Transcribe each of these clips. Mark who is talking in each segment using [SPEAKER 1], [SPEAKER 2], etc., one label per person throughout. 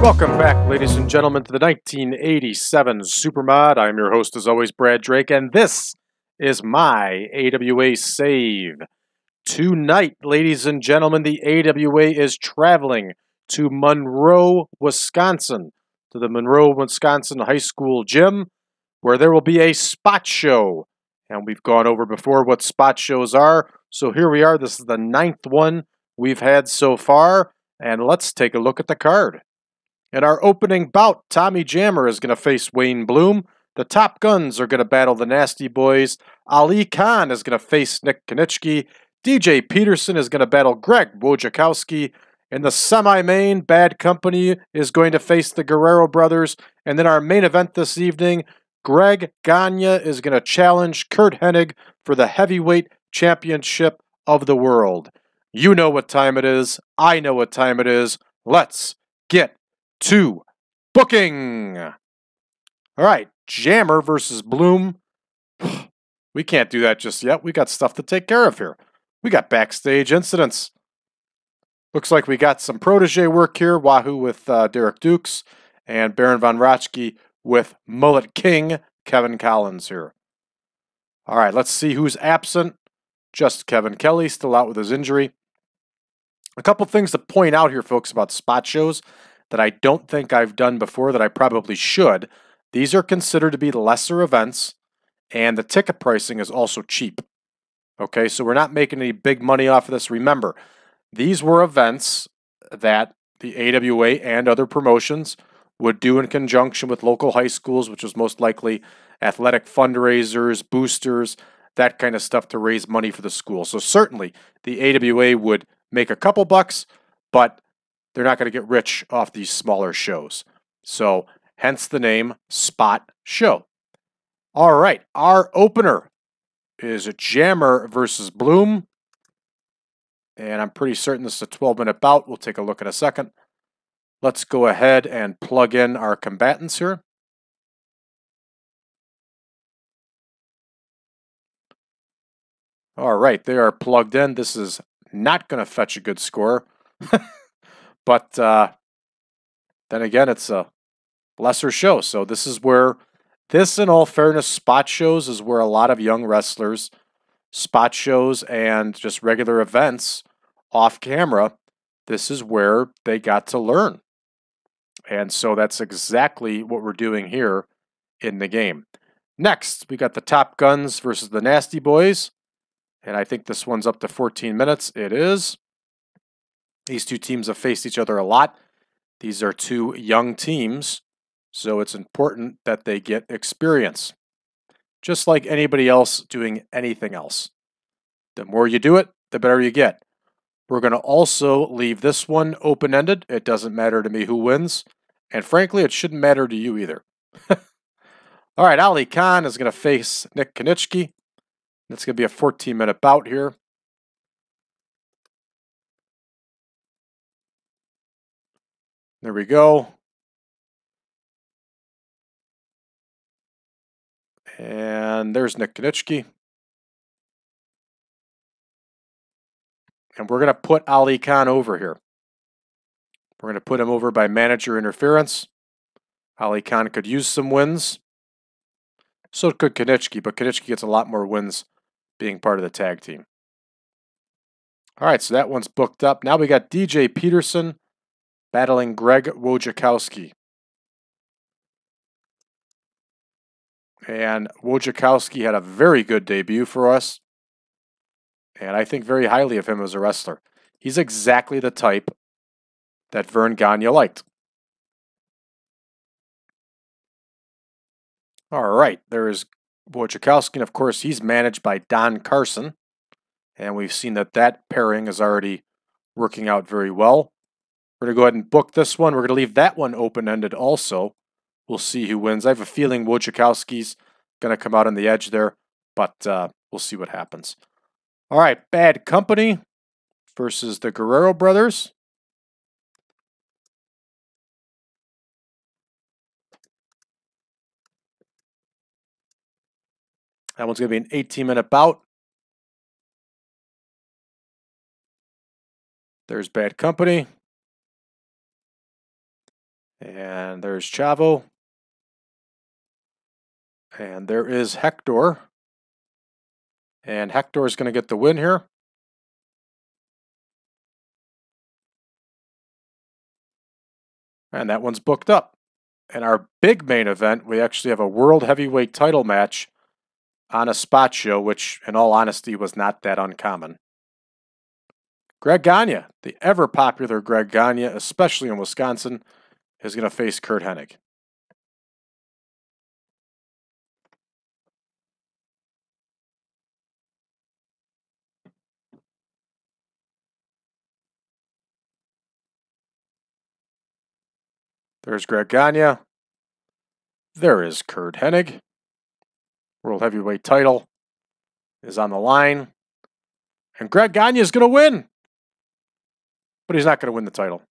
[SPEAKER 1] Welcome back, ladies and gentlemen, to the 1987 Supermod. I'm your host, as always, Brad Drake, and this is my AWA save. Tonight, ladies and gentlemen, the AWA is traveling to Monroe, Wisconsin, to the Monroe, Wisconsin High School gym, where there will be a spot show. And we've gone over before what spot shows are, so here we are. This is the 9th one we've had so far, and let's take a look at the card. In our opening bout, Tommy Jammer is going to face Wayne Bloom. The Top Guns are going to battle the Nasty Boys. Ali Khan is going to face Nick Kiniski. DJ Peterson is going to battle Greg Wojokowski. In the semi-main, Bad Company is going to face the Guerrero brothers. And then our main event this evening, Greg Gagne is going to challenge Curt Hennig for the heavyweight championship of the world. You know what time it is. I know what time it is. Let's get to booking. All right, Jammer versus Bloom. We can't do that just yet. We got stuff to take care of here. We got backstage incidents. Looks like we got some protege work here. Wahoo with Derek Dukes and Baron Von Raschke with Mullet King Kevin Collins here. All right, let's see who's absent. Just Kevin Kelly, still out with his injury. A couple things to point out here, folks, about spot shows that I don't think I've done before that I probably should. These are considered to be lesser events, and the ticket pricing is also cheap. Okay, so we're not making any big money off of this. Remember, these were events that the AWA and other promotions would do in conjunction with local high schools, which was most likely athletic fundraisers, boosters, that kind of stuff to raise money for the school. So certainly the AWA would make a couple bucks, but they're not going to get rich off these smaller shows. So, hence the name Spot Show. All right, our opener is Jammer versus Bloom. And I'm pretty certain this is a 12-minute bout. We'll take a look in a second. Let's go ahead and plug in our combatants here. All right, they are plugged in. This is not going to fetch a good score. But then again, it's a lesser show. So this is where, in all fairness, spot shows is where a lot of young wrestlers, spot shows and just regular events off camera, this is where they got to learn. And so that's exactly what we're doing here in the game. Next, we got the Top Guns versus the Nasty Boys. And I think this one's up to 14 minutes. It is. These two teams have faced each other a lot. These are two young teams, so it's important that they get experience. Just like anybody else doing anything else. The more you do it, the better you get. We're going to also leave this one open-ended. It doesn't matter to me who wins. And frankly, it shouldn't matter to you either. All right, Ali Khan is going to face Nick Kiniski. It's going to be a 14-minute bout here. There we go. And there's Nick Kiniski. And we're going to put Ali Khan over here. We're going to put him over by manager interference. Ali Khan could use some wins. So could Kiniski, but Kiniski gets a lot more wins being part of the tag team. All right, so that one's booked up. Now we got DJ Peterson battling Greg Wojokowski. And Wojokowski had a very good debut for us. And I think very highly of him as a wrestler. He's exactly the type that Vern Gagne liked. All right, there is Wojokowski. And of course, he's managed by Don Carson. And we've seen that that pairing is already working out very well. We're going to go ahead and book this one. We're going to leave that one open-ended also. We'll see who wins. I have a feeling Wojokowski's going to come out on the edge there, but we'll see what happens. All right, Bad Company versus the Guerrero brothers. That one's going to be an 18-minute bout. There's Bad Company. And there's Chavo. And there is Hector. And Hector is going to get the win here. And that one's booked up. And our big main event, we actually have a World Heavyweight title match on a spot show, which, in all honesty, was not that uncommon. Greg Gagne, the ever-popular Greg Gagne, especially in Wisconsin, is going to face Curt Hennig. There's Greg Gagne. There is Curt Hennig. World Heavyweight title is on the line. And Greg Gagne is going to win. But he's not going to win the title.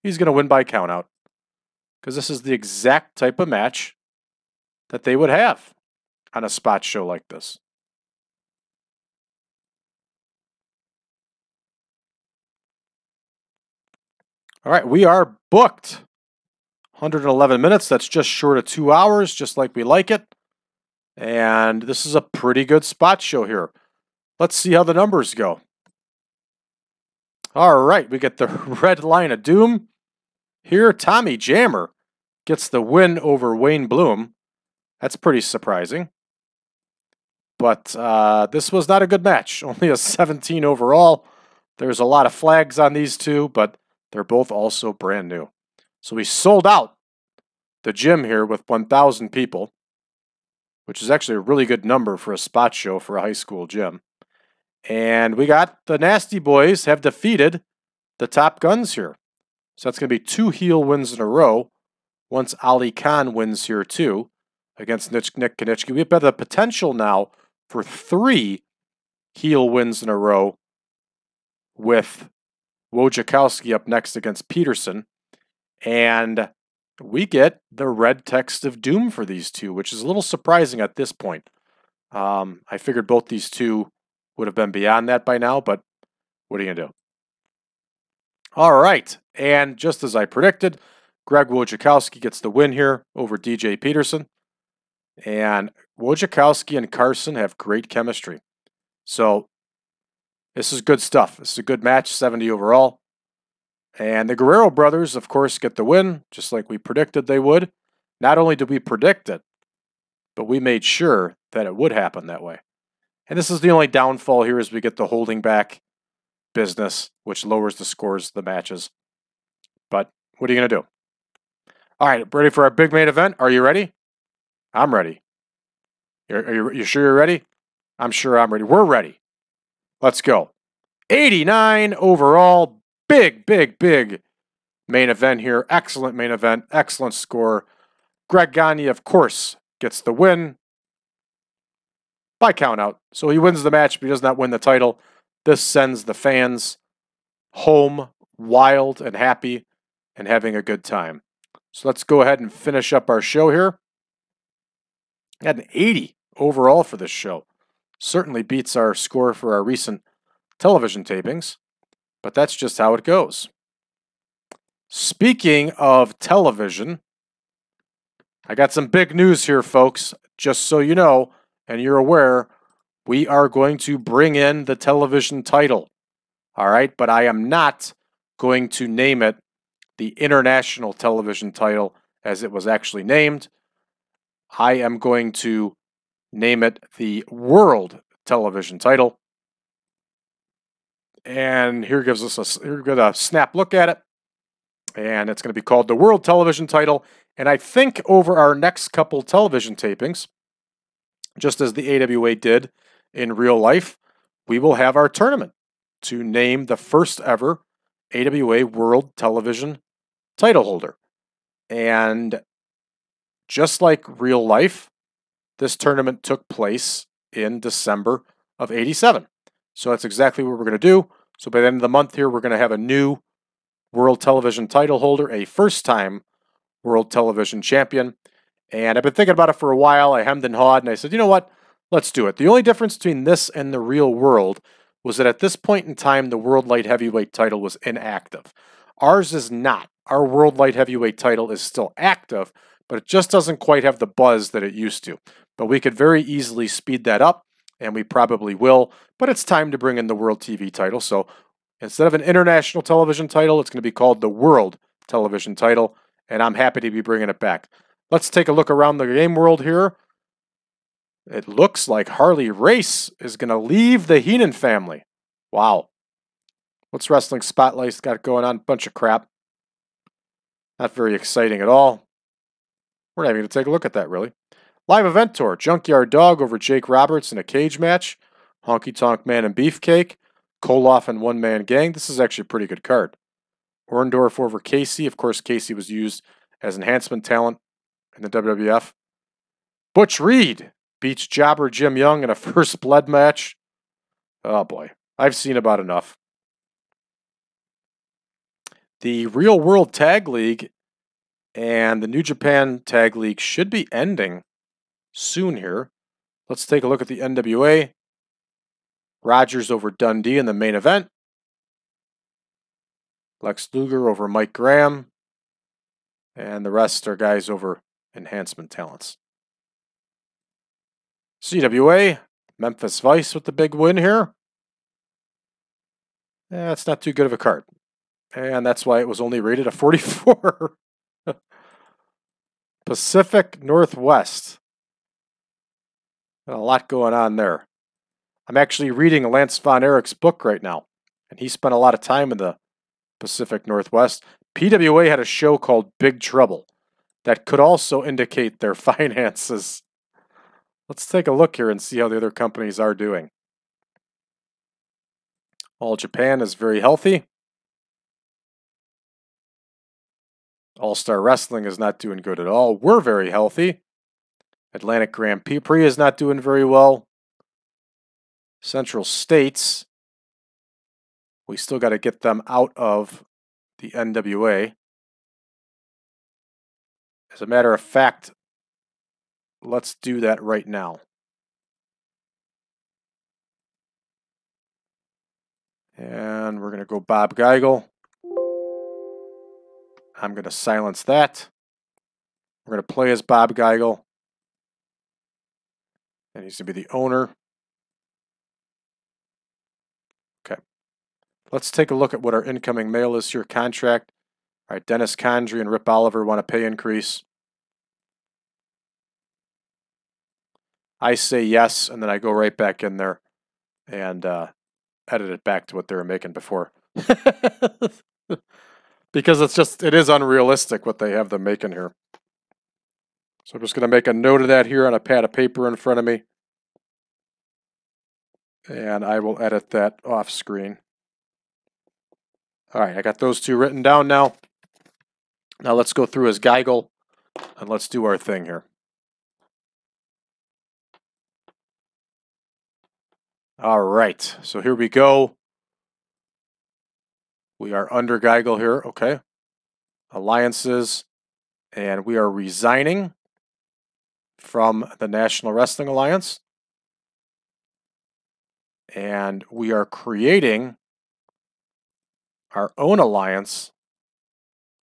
[SPEAKER 1] He's going to win by countout. Because this is the exact type of match that they would have on a spot show like this. All right, we are booked. 111 minutes. That's just short of 2 hours, just like we like it. And this is a pretty good spot show here. Let's see how the numbers go. All right, we get the red line of doom. Here, Tommy Jammer gets the win over Wayne Bloom. That's pretty surprising. But this was not a good match. Only a 17 overall. There's a lot of flags on these two, but they're both also brand new. So we sold out the gym here with 1,000 people, which is actually a really good number for a spot show for a high school gym. And we got the Nasty Boys have defeated the Top Guns here. So that's going to be 2 heel wins in a row once Ali Khan wins here too against Nick Kiniski. We have the potential now for 3 heel wins in a row with Wojokowski up next against Peterson. And we get the red text of doom for these two, which is a little surprising at this point. I figured both these two would have been beyond that by now, but what are you going to do? All right, and just as I predicted, Greg Wojokowski gets the win here over DJ Peterson. And Wojokowski and Carson have great chemistry. So this is good stuff. This is a good match, 70 overall. And the Guerrero brothers, of course, get the win, just like we predicted they would. Not only did we predict it, but we made sure that it would happen that way. And this is the only downfall here is we get the holding back business, which lowers the scores of the matches. But what are you going to do? All right, ready for our big main event? Are you ready? I'm ready. Are you sure you're ready? I'm sure I'm ready. We're ready. Let's go. 89 overall. Big main event here. Excellent main event. Excellent score. Greg Gagne, of course, gets the win by countout. So he wins the match, but he does not win the title. This sends the fans home wild and happy and having a good time. So let's go ahead and finish up our show here. Got an 80 overall for this show. Certainly beats our score for our recent television tapings. But that's just how it goes. Speaking of television, I got some big news here, folks. Just so you know, and you're aware, we are going to bring in the television title. All right, but I am not going to name it the international television title as it was actually named. I am going to name it the world television title. And here gives us a snap look at it. And it's going to be called the World Television Title. And I think over our next couple television tapings, just as the AWA did in real life, we will have our tournament to name the first ever AWA World Television title holder. And just like real life, this tournament took place in December of '87. So that's exactly what we're going to do. So by the end of the month here, we're going to have a new World Television title holder, a first-time World Television champion. And I've been thinking about it for a while. I hemmed and hawed, and I said, you know what? Let's do it. The only difference between this and the real world was that at this point in time, the World Light Heavyweight title was inactive. Ours is not. our World Light Heavyweight title is still active, but it just doesn't quite have the buzz that it used to. But we could very easily speed that up, and we probably will. But it's time to bring in the World TV title. So instead of an international television title, it's going to be called the World Television title, and I'm happy to be bringing it back. Let's take a look around the game world here. It looks like Harley Race is going to leave the Heenan family. Wow. What's Wrestling Spotlight's got going on? Bunch of crap. Not very exciting at all. We're not even going to take a look at that, really. Live event tour. Junkyard Dog over Jake Roberts in a cage match. Honky Tonk Man and Beefcake. Koloff and One Man Gang. This is actually a pretty good card. Orndorff over Casey. Of course, Casey was used as enhancement talent in the WWF. Butch Reed beats Jobber Jim Young in a first blood match. Oh boy, I've seen about enough. The Real World Tag League and the New Japan Tag League should be ending soon here. Let's take a look at the NWA. Rogers over Dundee in the main event. Lex Luger over Mike Graham. And the rest are guys over enhancement talents. CWA, Memphis Vice with the big win here. That's not too good of a card. And that's why it was only rated a 44. Pacific Northwest. A lot going on there. I'm actually reading Lance Von Erich's book right now, and he spent a lot of time in the Pacific Northwest. PWA had a show called Big Trouble that could also indicate their finances. Let's take a look here and see how the other companies are doing. All Japan is very healthy. All-Star Wrestling is not doing good at all. We're very healthy. Atlantic Grand Prix is not doing very well. Central States, we still got to get them out of the NWA. As a matter of fact, let's do that right now. And we're going to go Bob Geigel. I'm going to silence that. We're going to play as Bob Geigel. And he's going to be the owner. Okay. Let's take a look at what our incoming mail is here. Contract. All right, Dennis Condrey and Rip Oliver want a pay increase. I say yes, and then I go right back in there and edit it back to what they were making before. Because it is unrealistic what they have them making here. So I'm just going to make a note of that here on a pad of paper in front of me. And I will edit that off screen. All right, I got those two written down now. Now let's go through as Geigel and let's do our thing here. All right, so here we go. We are under Geigel here, okay. Alliances, and we are resigning from the National Wrestling Alliance. And we are creating our own alliance,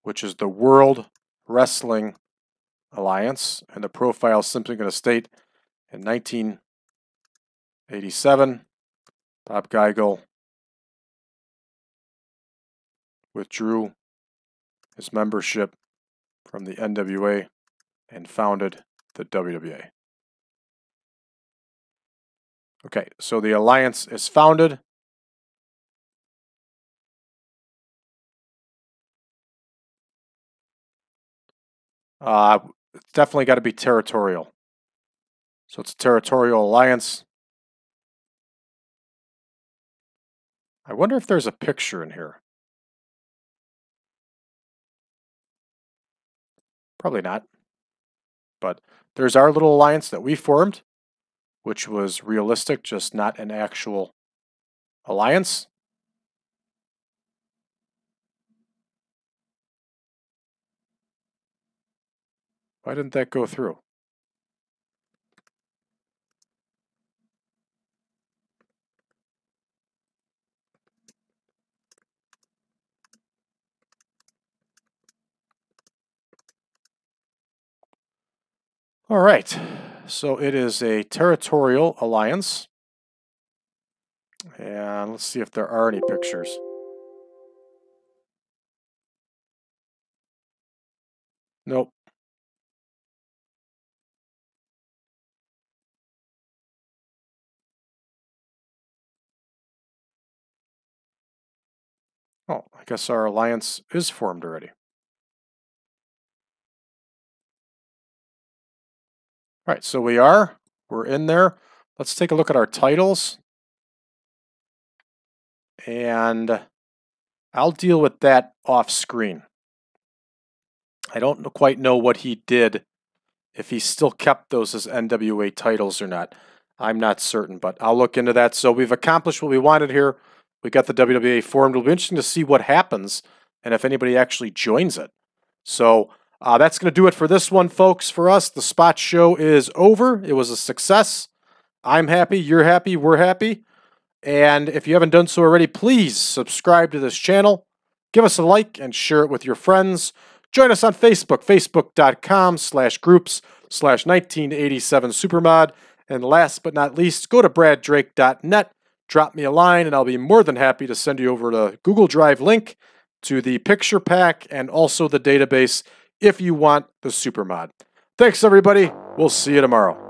[SPEAKER 1] which is the World Wrestling Alliance. And the profile is simply going to state in 1987, Bob Geigel withdrew his membership from the NWA and founded the WWA. Okay, so the alliance is founded. It's definitely got to be territorial. So it's a territorial alliance. I wonder if there's a picture in here. Probably not. But there's our little alliance that we formed, which was realistic, just not an actual alliance. Why didn't that go through? All right, so it is a territorial alliance. And let's see if there are any pictures. Nope. Oh, I guess our alliance is formed already. All right, so we're in there. Let's take a look at our titles. And I'll deal with that off screen. I don't quite know what he did, if he still kept those as NWA titles or not. I'm not certain, but I'll look into that. So we've accomplished what we wanted here. We got the WWA formed. It'll be interesting to see what happens and if anybody actually joins it. So that's going to do it for this one, folks. For us, the spot show is over. It was a success. I'm happy. You're happy. We're happy. And if you haven't done so already, please subscribe to this channel. Give us a like and share it with your friends. Join us on Facebook, facebook.com/groups/1987supermod. And last but not least, go to braddrake.net, drop me a line, and I'll be more than happy to send you over the Google Drive link to the picture pack and also the database if you want the supermod. Thanks, everybody. We'll see you tomorrow.